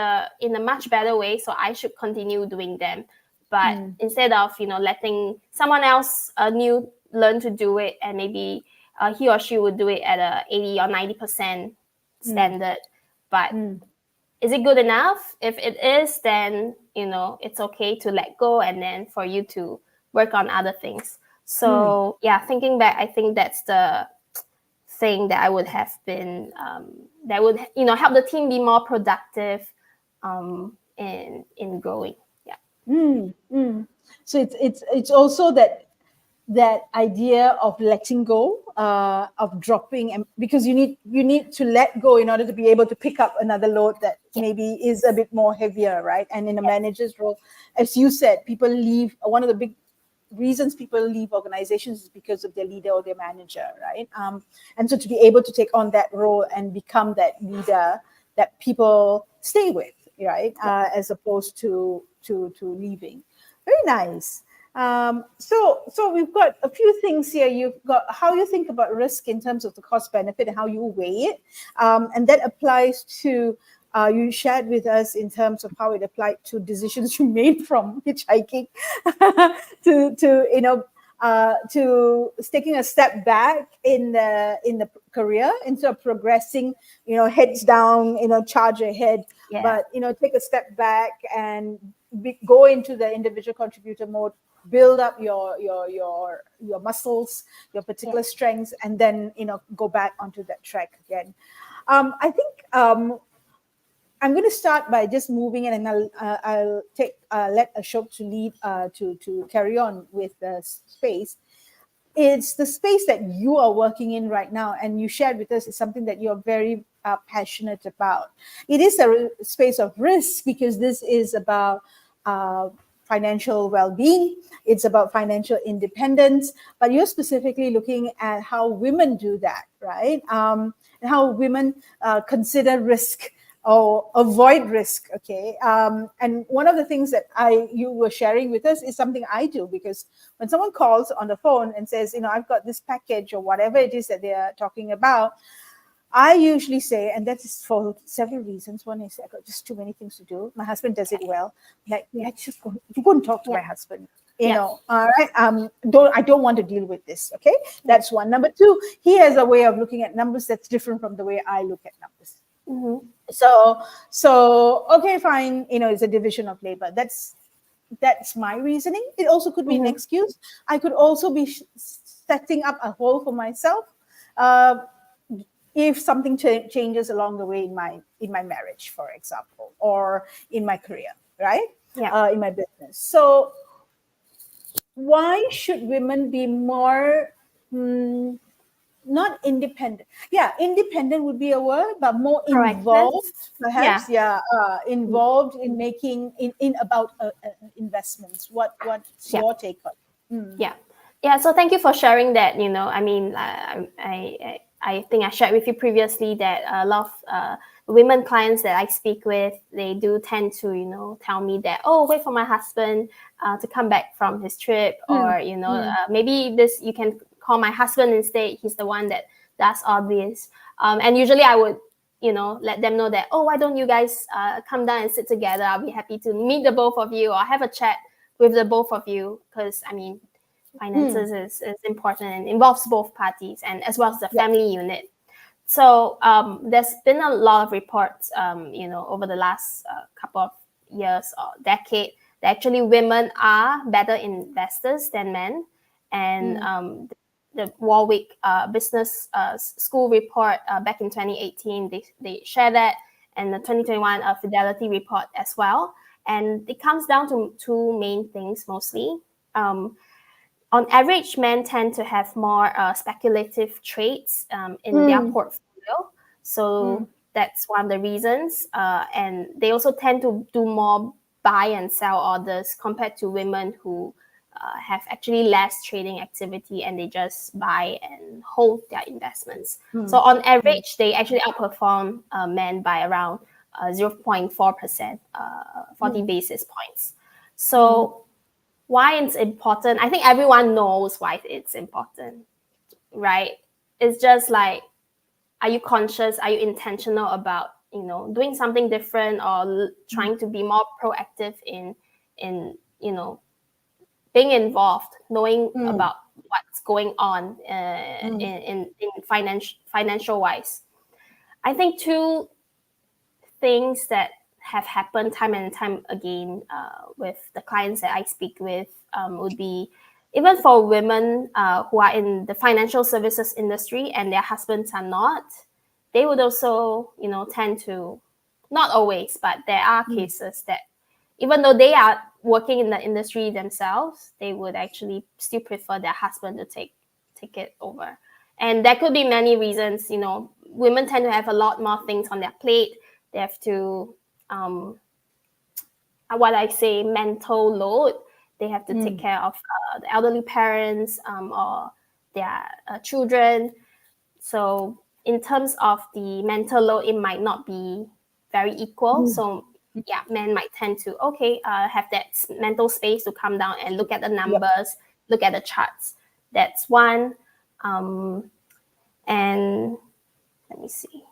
a much better way, so I should continue doing them. But instead of, letting someone else new learn to do it, and maybe he or she would do it at a 80 or 90% standard. But is it good enough? If it is, then, it's okay to let go and then for you to work on other things. So yeah, thinking back, I think that's the thing that I would have been that would help the team be more productive in growing. Yeah. So it's also that idea of letting go, of dropping, and because you need to let go in order to be able to pick up another load that maybe is a bit more heavier, right? And in a manager's role, as you said, people leave. One of the big reasons people leave organizations is because of their leader or their manager, right? And so to be able to take on that role and become that leader that people stay with, right? As opposed to leaving. Very nice. So we've got a few things here. You've got how you think about risk in terms of the cost benefit and how you weigh it, and that applies to. You shared with us in terms of how it applied to decisions you made from hitchhiking to taking a step back in the career instead of progressing, heads down, charge ahead, but take a step back and go into the individual contributor mode, build up your muscles, your particular strengths, and then go back onto that track again. I think I'm going to start by just moving in, and I'll let Ashok to lead to carry on with the space. It's the space that you are working in right now, and you shared with us is something that you're very passionate about. It is a space of risk because this is about financial well-being. It's about financial independence, but you're specifically looking at how women do that, right? And how women consider risk or avoid risk. Okay. And one of the things that you were sharing with us is something I do, because when someone calls on the phone and says, I've got this package or whatever it is that they are talking about, I usually say, and that is for several reasons. One is I got just too many things to do. My husband does it well. Like, let's just go and talk to my husband. All right. I don't want to deal with this. Okay. That's one. Number two, he has a way of looking at numbers that's different from the way I look at numbers. So okay, fine. It's a division of labor. That's my reasoning. It also could be an excuse. I could also be setting up a hole for myself if something changes along the way in my marriage, for example, or in my career, right? In my business. So why should women be more not independent? Independent would be a word, but more involved, perhaps. Involved in making in about investments. What's your take on it? Yeah. So thank you for sharing that. I I think I shared with you previously that a lot of women clients that I speak with, they do tend to, tell me that, oh, wait for my husband to come back from his trip, or, maybe you can call my husband instead. He's the one that does all this. And usually I would, let them know that, oh, why don't you guys come down and sit together? I'll be happy to meet the both of you or have a chat with the both of you, because finances is important and involves both parties, and as well as the family unit. So there's been a lot of reports, over the last couple of years or decade, that actually women are better investors than men. And the Warwick Business School report back in 2018, they share that, and the 2021 Fidelity report as well. And it comes down to two main things mostly. On average, men tend to have more speculative trades in their portfolio. So that's one of the reasons. And they also tend to do more buy and sell orders compared to women who have actually less trading activity, and they just buy and hold their investments. So on average, they actually outperform men by around 0.4%, 40 basis points. So why it's important? I think everyone knows why it's important, right? It's just like, are you conscious? Are you intentional about, doing something different, or trying to be more proactive in being involved, knowing about what's going on in financial wise? I think two things that have happened time and time again with the clients that I speak with would be, even for women who are in the financial services industry and their husbands are not, they would also, tend to, not always, but there are cases that even though they are working in the industry themselves, they would actually still prefer their husband to take it over. And there could be many reasons. Women tend to have a lot more things on their plate. They have to, what I say, mental load. They have to take care of the elderly parents or their children. So in terms of the mental load, it might not be very equal. So yeah, men might tend to, have that mental space to come down and look at the numbers, look at the charts. That's one. And let me see.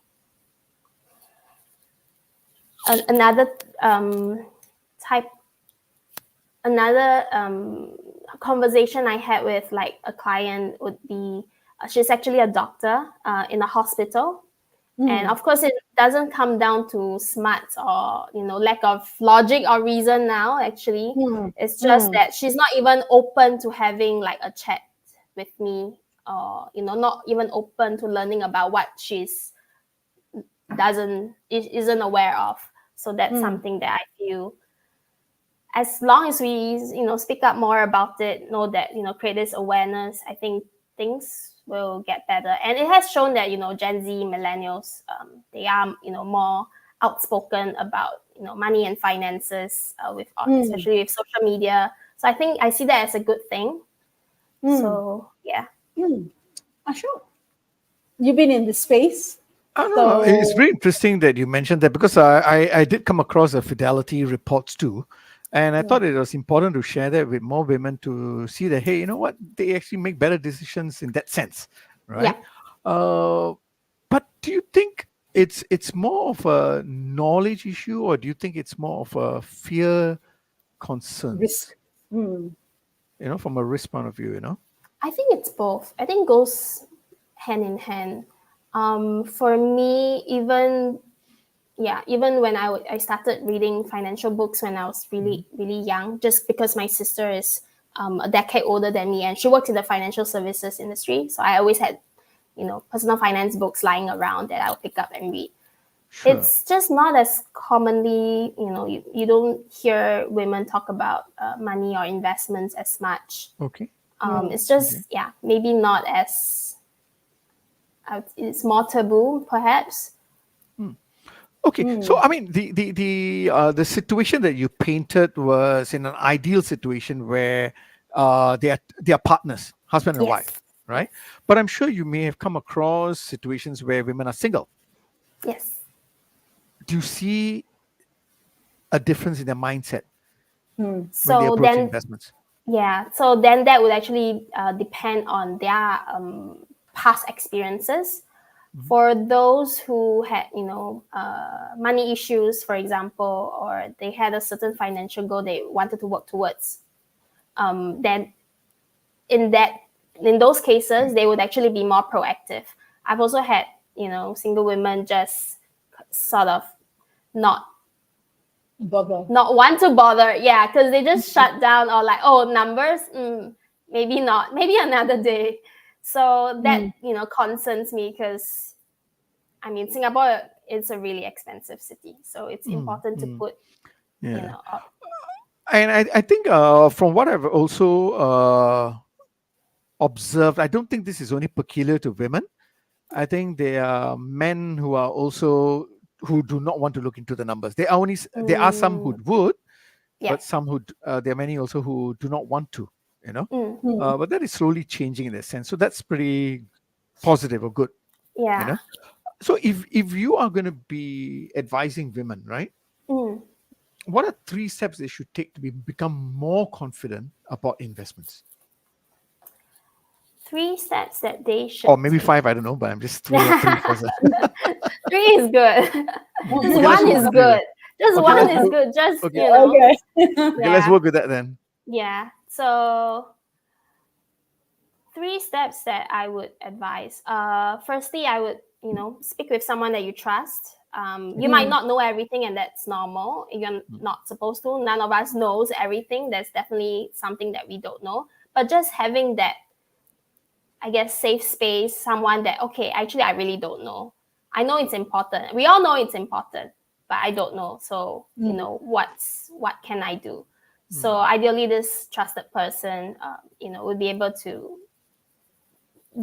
Another conversation I had with like a client would be, she's actually a doctor in a hospital. And of course, it doesn't come down to smarts or, lack of logic or reason now, actually. It's just that she's not even open to having like a chat with me, or, not even open to learning about what she's isn't aware of. So that's something that I feel, as long as we, speak up more about it, know that, create this awareness, I think things will get better. And it has shown that, Gen Z, millennials, they are, more outspoken about, money and finances, especially with social media. So I think I see that as a good thing. So, yeah. Sure. You've been in the space. I don't know. It's very interesting that you mentioned that, because I did come across the Fidelity reports too. And I thought it was important to share that with more women, to see that, hey, you know what? They actually make better decisions in that sense, right? Yeah. But do you think it's more of a knowledge issue, or do you think it's more of a fear concern? Risk. From a risk point of view, I think it's both. I think it goes hand in hand. For me, even when I started reading financial books when I was really, really young, just because my sister is a decade older than me, and she works in the financial services industry. So I always had, personal finance books lying around that I'll pick up and read. Sure. It's just not as commonly, you don't hear women talk about money or investments as much. Okay. It's just, maybe not as, it's more taboo, perhaps. Okay, so I mean, the situation that you painted was in an ideal situation where they are partners, husband and wife, right? But I'm sure you may have come across situations where women are single. Yes. Do you see a difference in their mindset when they So approach then, investments? yeah. So then that would actually depend on their past experiences. For those who had, money issues, for example, or they had a certain financial goal they wanted to work towards, then in those cases, they would actually be more proactive. I've also had, single women just sort of not want to bother, yeah, because they just shut down, or like, oh, numbers, maybe not, maybe another day. So that concerns me, because I mean, Singapore is a really expensive city, so it's important to put, Yeah. up. And I think from what I've also observed, I don't think this is only peculiar to women. I think there are men who are also who do not want to look into the numbers. There are some who would, Yeah. but some who there are many also who do not want to. But that is slowly changing in that sense. So that's pretty positive or good. Yeah. So if you are going to be advising women, right? What are 3 steps they should take to become more confident about investments? 3 steps that they should. Or maybe 5, I don't know, but I'm just throwing out 3 first. 3 is good. Just one is good. Just one is good. Just okay. Okay, let's work with that then. Yeah. So 3 steps that I would advise. Firstly, I would, speak with someone that you trust. You might not know everything, and that's normal. You're not supposed to. None of us knows everything. There's definitely something that we don't know. But just having that, I guess, safe space, someone that, okay, actually, I really don't know. I know it's important. We all know it's important, but I don't know. So, what can I do? So ideally, this trusted person, would be able to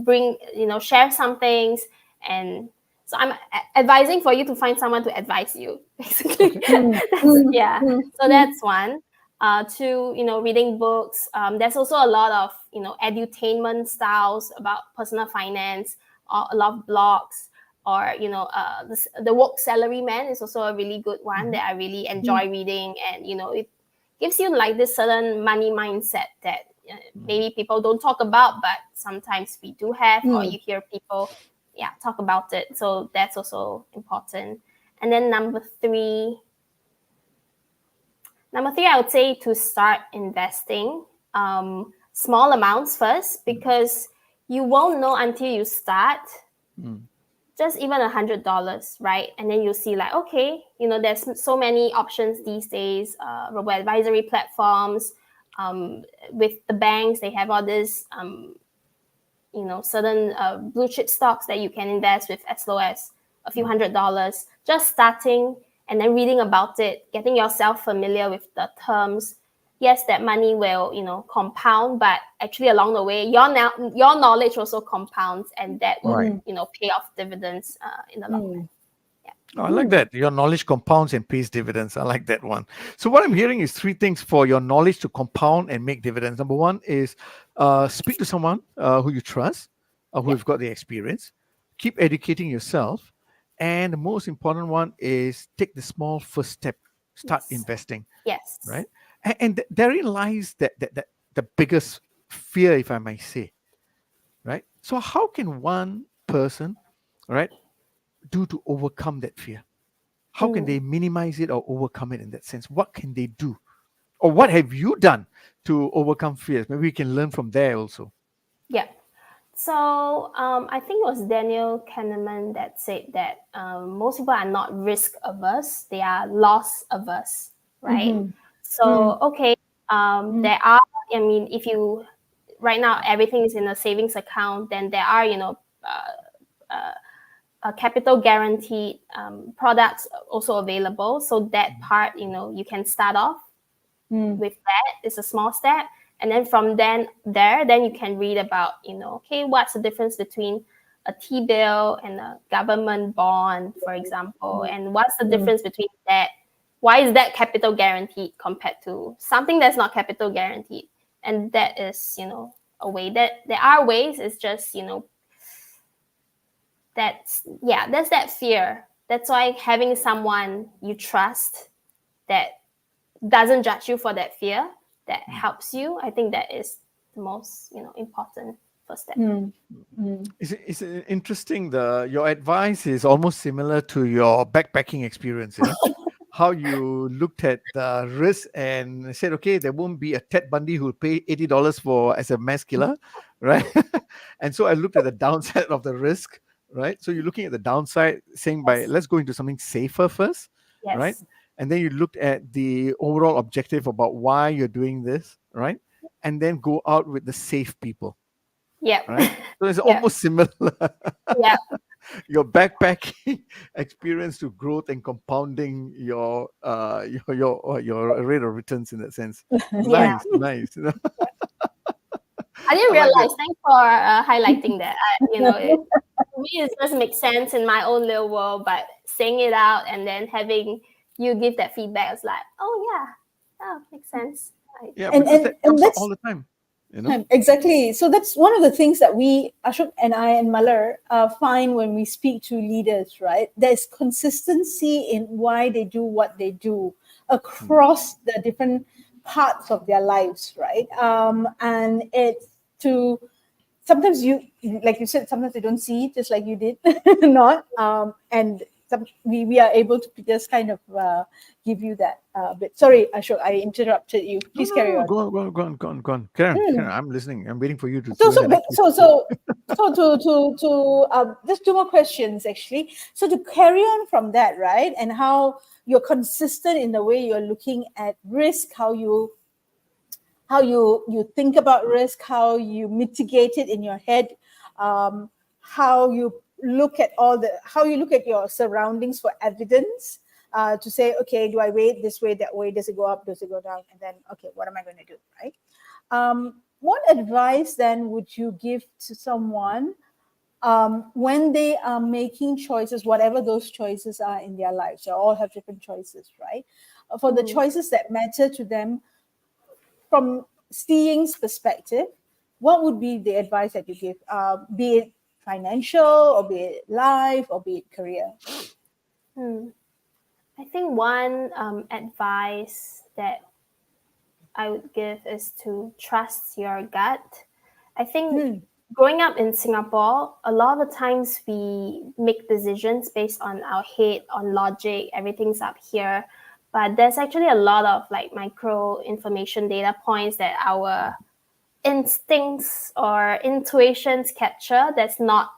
bring, share some things. And so I'm advising for you to find someone to advise you, basically. So that's one. 2, reading books. There's also a lot of, edutainment styles about personal finance, or a lot of blogs, or, the Woke Salary Man is also a really good one that I really enjoy reading. And, it gives you like this certain money mindset that maybe people don't talk about, but sometimes we do have, or you hear people talk about it. So that's also important. And then number three, I would say to start investing small amounts first, because you won't know until you start. Just even $100, right? And then you'll see like, okay, there's so many options these days, robo advisory platforms, with the banks, they have all this, certain blue chip stocks that you can invest with as low as a few $100. Just starting and then reading about it, getting yourself familiar with the terms. Yes, that money will, compound, but actually along the way, your knowledge also compounds, and that will, pay off dividends in the long run. Oh, I like that. Your knowledge compounds and pays dividends. I like that one. So what I'm hearing is 3 things for your knowledge to compound and make dividends. Number 1 is speak to someone who you trust, who've got the experience. Keep educating yourself. And the most important one is take the small first step. Start investing. Yes. Right? And therein lies the biggest fear, if I may say. Right? So how can one person, right, do to overcome that fear? How can they minimize it or overcome it in that sense? What can they do? Or what have you done to overcome fears? Maybe we can learn from there also. Yeah. So I think it was Daniel Kahneman that said that most people are not risk averse, they are loss averse, right? So, okay, there are, if you, right now, everything is in a savings account, then there are, capital guaranteed products also available. So that part, you can start off with that. It's a small step. And then from then you can read about, okay, what's the difference between a T-bill and a government bond, for example, and what's the difference between that? Why is that capital guaranteed compared to something that's not capital guaranteed? And that is, a way. That there are ways. It's just, there's that fear. That's why having someone you trust that doesn't judge you for that fear, that helps you, I think that is the most, important first step. It's interesting. Your advice is almost similar to your backpacking experience. How you looked at the risk and said, okay, there won't be a Ted Bundy who'll pay $80 as a mass killer, right? And so I looked at the downside of the risk, right? So you're looking at the downside, saying let's go into something safer first, right? And then you looked at the overall objective about why you're doing this, right? And then go out with the safe people. Yeah. Right. So it's almost similar. Yeah. Your backpacking experience to growth and compounding your rate of returns in that sense. Nice. I didn't realize. Thanks for highlighting that. To me, it just makes sense in my own little world, but saying it out and then having you give that feedback, it's like, makes sense. And that comes up all the time. Exactly. So that's one of the things that we, Ashok and I and Malar, find when we speak to leaders, right? There's consistency in why they do what they do across the different parts of their lives, right? And it's to, sometimes you, like you said, sometimes they don't see, just like you did, and we are able to just kind of give you that bit. Sorry, Ashok, I interrupted you. Please carry on. Go on. Karen, I'm listening. I'm waiting for you to. So just two more questions actually. So to carry on from that, right, and how you're consistent in the way you're looking at risk, how you think about risk, how you mitigate it in your head, how you look at how you look at your surroundings for evidence, to say, okay, do I weigh it this way, that way? Does it go up? Does it go down? And then, okay, what am I going to do, right? What advice then would you give to someone when they are making choices, whatever those choices are in their lives? They all have different choices, right? For the choices that matter to them, from Si Ying's perspective, what would be the advice that you give, be it financial, or be it life, or be it career? I think one advice that I would give is to trust your gut. I think growing up in Singapore, a lot of the times we make decisions based on our head, on logic, everything's up here. But there's actually a lot of like micro information data points that our instincts or intuitions capture that's not,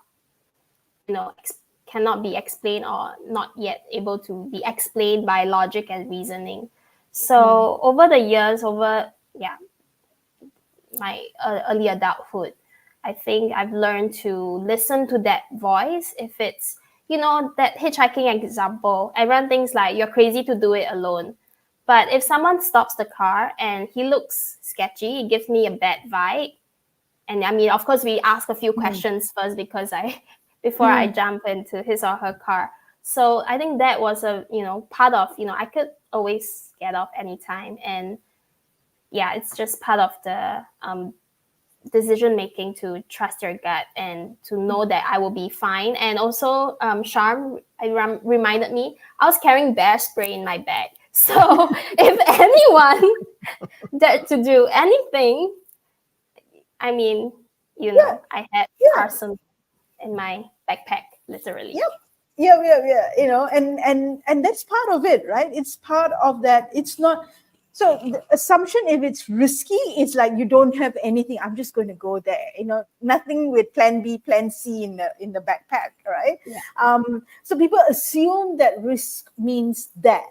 cannot be explained or not yet able to be explained by logic and reasoning. So over the years, my early adulthood, I think I've learned to listen to that voice. If it's, that hitchhiking example, everyone thinks like you're crazy to do it alone. But if someone stops the car and he looks sketchy, it gives me a bad vibe. And I mean, of course, we ask a few questions first before I jump into his or her car. So I think that was a, part of, I could always get off anytime. And it's just part of the decision making, to trust your gut and to know that I will be fine. And also, Sharm reminded me, I was carrying bear spray in my bag. So if anyone dared to do anything, I mean, I had arson in my backpack, literally. Yeah. And that's part of it, right? It's part of that. It's not. So the assumption, if it's risky, it's like you don't have anything. I'm just going to go there. Nothing with plan B, plan C in the backpack, right? Yeah. So people assume that risk means that,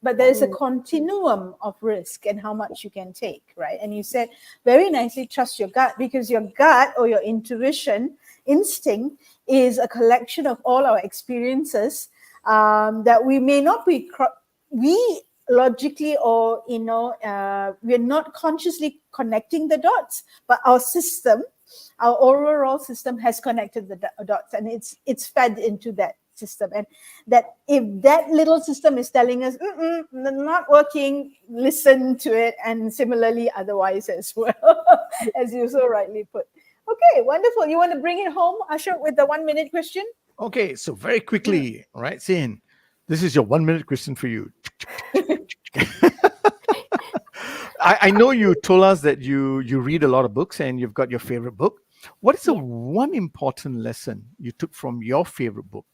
but there is a continuum of risk and how much you can take, right? And you said very nicely, trust your gut, because your gut or your intuition, instinct, is a collection of all our experiences that we may not be logically, or we're not consciously connecting the dots, but our overall system has connected the dots, and it's fed into that system, and that if that little system is telling us not working, listen to it, and similarly otherwise as well, as you so rightly put. Okay, wonderful. You want to bring it home, Ashok, with the 1 minute question? Okay, so very quickly, all right, Si Ying, this is your 1 minute question for you. I know you told us that you read a lot of books and you've got your favorite book. What is the one important lesson you took from your favorite book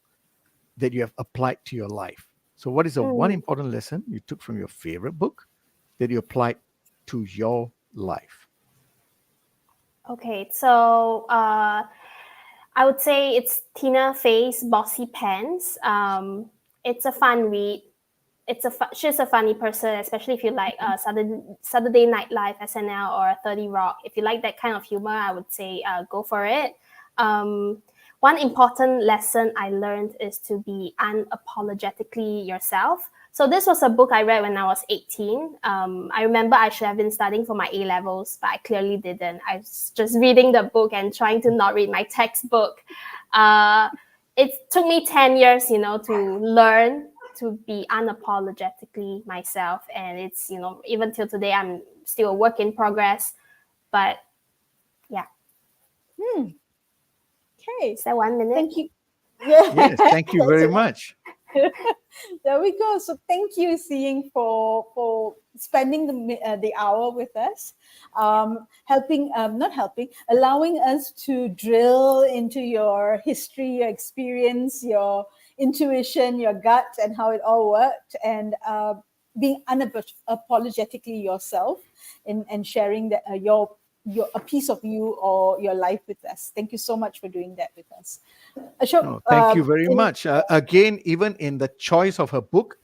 that you have applied to your life? So what is the one important lesson you took from your favorite book that you applied to your life? Okay, so I would say it's Tina Fey's Bossy Pants. It's a fun read. She's a funny person, especially if you like Saturday Night Live, SNL, or 30 Rock. If you like that kind of humor, I would say go for it. One important lesson I learned is to be unapologetically yourself. So this was a book I read when I was 18. I remember I should have been studying for my A-levels, but I clearly didn't. I was just reading the book and trying to not read my textbook. It took me 10 years, to learn to be unapologetically myself. And it's, even till today, I'm still a work in progress. But yeah. Okay. Is that 1 minute? Thank you. Yes, thank you very much. There we go. So thank you, Si Ying, for spending the hour with us, allowing us to drill into your history, your experience, your intuition, your gut, and how it all worked, and being unapologetically yourself and sharing that a piece of you or your life with us. Thank you so much for doing that with us. Ashok, Thank you very much. Again, even in the choice of her book,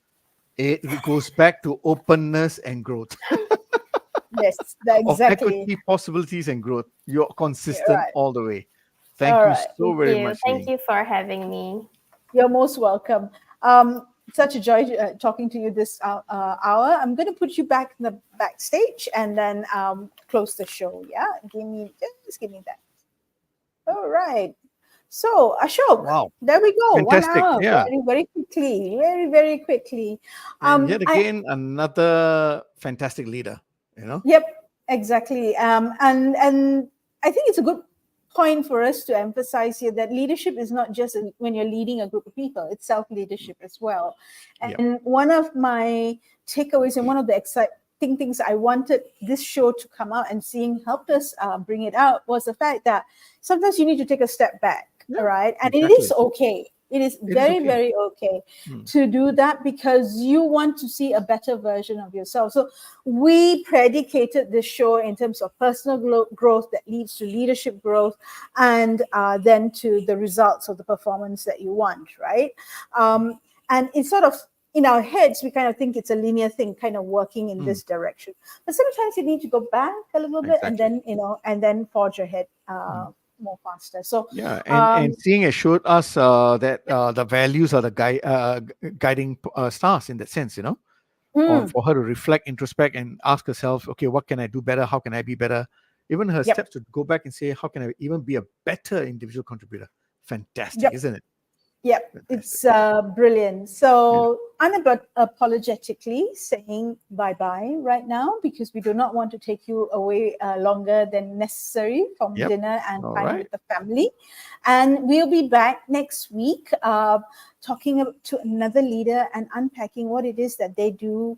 it goes back to openness and growth. Yes, Of exactly. equity, possibilities, and growth. You're consistent all the way. Thank All you right. so very much. Thank you for having me. You're most welcome. Such a joy talking to you this hour. I'm going to put you back in the backstage and then close the show. Yeah, just give me that. All right. So Ashok, Wow. there we go. Fantastic. 1 hour. Yeah. Very, very quickly. Very, very quickly. And yet again, another fantastic leader. Yep, exactly. And I think it's a good point for us to emphasize here that leadership is not just when you're leading a group of people, it's self-leadership as well. And one of my takeaways and one of the exciting things I wanted this show to come out and Si Ying helped us bring it out was the fact that sometimes you need to take a step back, right? And it is okay. It is very okay to do that because you want to see a better version of yourself. So we predicated this show in terms of personal growth that leads to leadership growth and then to the results of the performance that you want, right? And it's sort of, in our heads, we kind of think it's a linear thing, kind of working in this direction. But sometimes you need to go back a little bit and then, and then forge ahead more faster. So and Si Ying has showed us that the values are the guiding stars in that sense, or for her to reflect, introspect, and ask herself, okay, what can I do better? How can I be better? Even her steps to go back and say, how can I even be a better individual contributor? Fantastic, isn't it? Yep, it's brilliant. So unapologetically saying bye-bye right now because we do not want to take you away longer than necessary from dinner and time with the family. And we'll be back next week talking to another leader and unpacking what it is that they do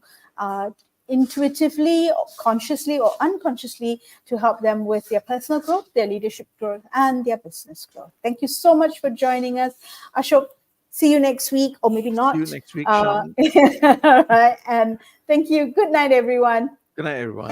intuitively, or consciously or unconsciously to help them with their personal growth, their leadership growth, and their business growth. Thank you so much for joining us. Ashok, see you next week, or maybe not. See you next week, Sean. All right, and thank you. Good night, everyone. Good night, everyone.